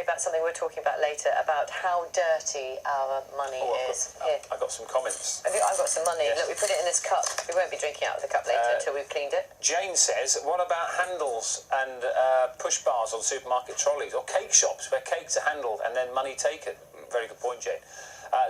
today about something we're talking about later, about how dirty our money is. I got some comments. I've got some money. Yes. Look, we put it in this cup. We won't be drinking out of the cup later until we've cleaned it. Jane says, what about handles and push bars on supermarket trolleys or cake shops where cakes are handled and then money taken? Very good point, Jane.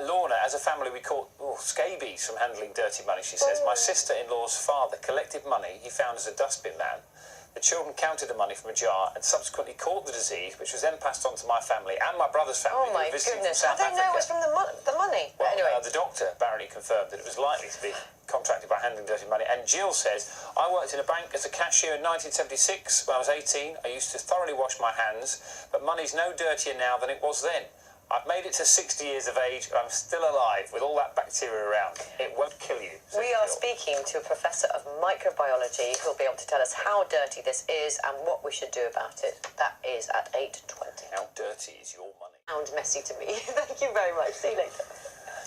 Lorna, as a family, we caught scabies from handling dirty money, she says. My sister-in-law's father collected money he found as a dustbin man. The children counted the money from a jar and subsequently caught the disease, which was then passed on to my family and my brother's family. Oh, my goodness. How do they know it was from the money? Well, anyway. The doctor apparently confirmed that it was likely to be contracted by handling dirty money. And Jill says, I worked in a bank as a cashier in 1976. When I was 18, I used to thoroughly wash my hands, but money's no dirtier now than it was then. I've made it to 60 years of age and I'm still alive with all that bacteria around. It won't kill you. We are speaking to a professor of microbiology who'll be able to tell us how dirty this is and what we should do about it. That is at 8:20. How dirty is your money? Sounds messy to me. Thank you very much. See you later.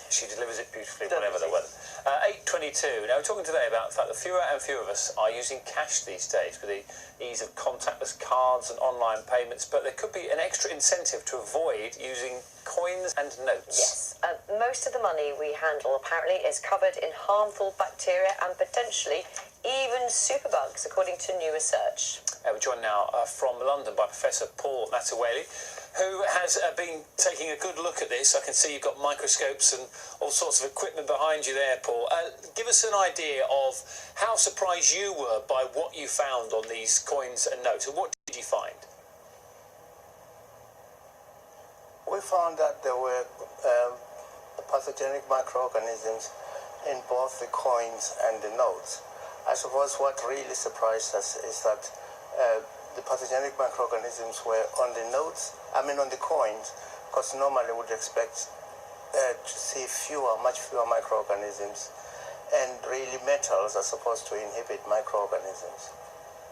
She delivers it beautifully, whatever the weather. 8:22. Now, we're talking today about the fact that fewer and fewer of us are using cash these days with the ease of contactless cards and online payments, but there could be an extra incentive to avoid using coins and notes. Yes. Most of the money we handle apparently is covered in harmful bacteria and potentially even superbugs, according to new research. We're joined now from London by Professor Paul Matawele, who has been taking a good look at this. I can see you've got microscopes and all sorts of equipment behind you there, Paul. Give us an idea of how surprised you were by what you found on these coins and notes, and what did you find? We found that there were pathogenic microorganisms in both the coins and the notes. I suppose what really surprised us is that the pathogenic microorganisms were on the notes, on the coins, because normally we would expect to see much fewer microorganisms, and really metals are supposed to inhibit microorganisms.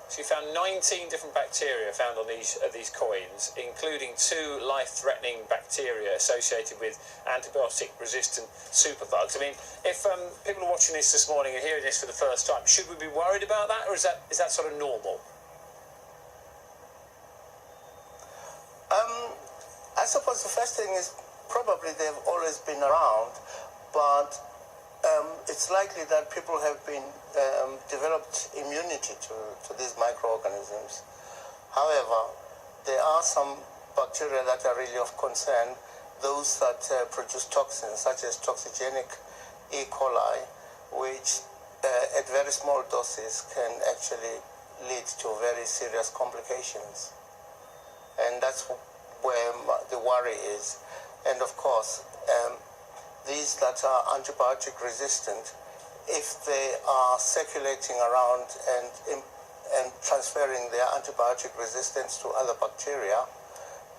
So you found 19 different bacteria found on these coins, including 2 life-threatening bacteria associated with antibiotic-resistant superbugs. I mean, if people are watching this morning and hearing this for the first time, should we be worried about that, or is that sort of normal? I suppose the first thing is probably they've always been around, but it's likely that people have been developed immunity to these microorganisms. However, there are some bacteria that are really of concern, those that produce toxins such as toxigenic E. coli, which at very small doses can actually lead to very serious complications. And that's where the worry is. And of course, these that are antibiotic resistant, if they are circulating around and transferring their antibiotic resistance to other bacteria,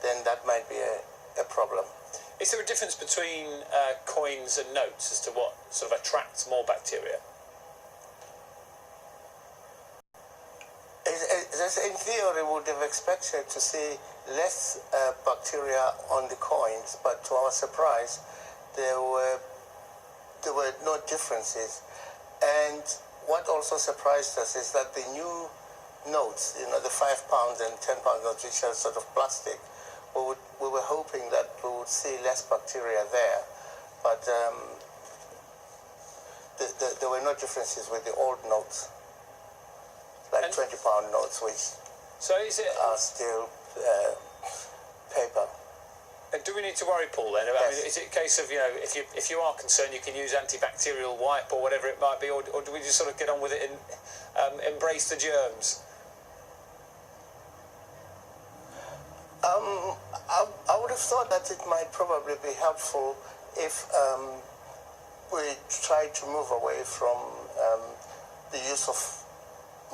then that might be a problem. Is there a difference between coins and notes as to what sort of attracts more bacteria? In theory, we would have expected to see less bacteria on the coins, but to our surprise, there were no differences. And what also surprised us is that the new notes, the £5 and £10 notes, which are sort of plastic, we were hoping that we would see less bacteria there, but there were no differences with the old notes, like £20 notes, which are still paper. And do we need to worry, Paul, then? Yes. I mean, is it a case of, if you are concerned, you can use antibacterial wipe or whatever it might be, or do we just sort of get on with it and embrace the germs? I would have thought that it might probably be helpful if we try to move away from the use of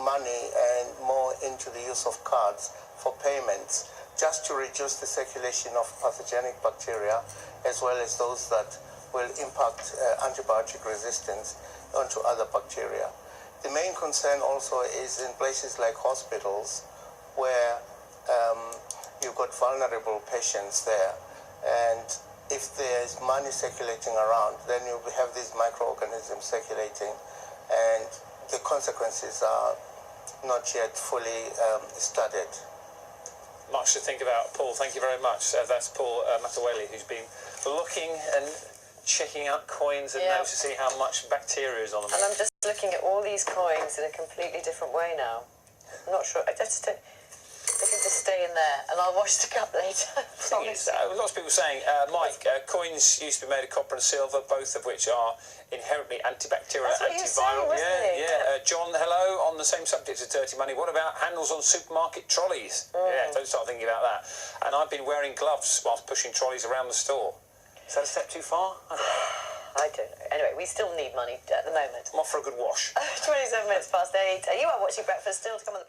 money and more into the use of cards for payments, just to reduce the circulation of pathogenic bacteria as well as those that will impact antibiotic resistance onto other bacteria. The main concern also is in places like hospitals where you've got vulnerable patients there, and if there's money circulating around, then you have these microorganisms circulating, and the consequences are not yet fully studied. Much to think about, Paul. Thank you very much. That's Paul Mataweli, who's been looking and checking out coins and noticing how much bacteria is on them. And I'm just looking at all these coins in a completely different way now. I'm not sure. I just don't. They can just stay in there, and I'll wash the cup later. Lots of people saying, Mike, coins used to be made of copper and silver, both of which are inherently antibacterial, That's what you were saying, antiviral. wasn't it? John, hello. On the same subject as dirty money, what about handles on supermarket trolleys? Yeah, don't start thinking about that. And I've been wearing gloves whilst pushing trolleys around the store. Is that a step too far? I don't know. Anyway, we still need money at the moment. I'm off for a good wash. 27 minutes past 8. You are watching Breakfast, still to come on the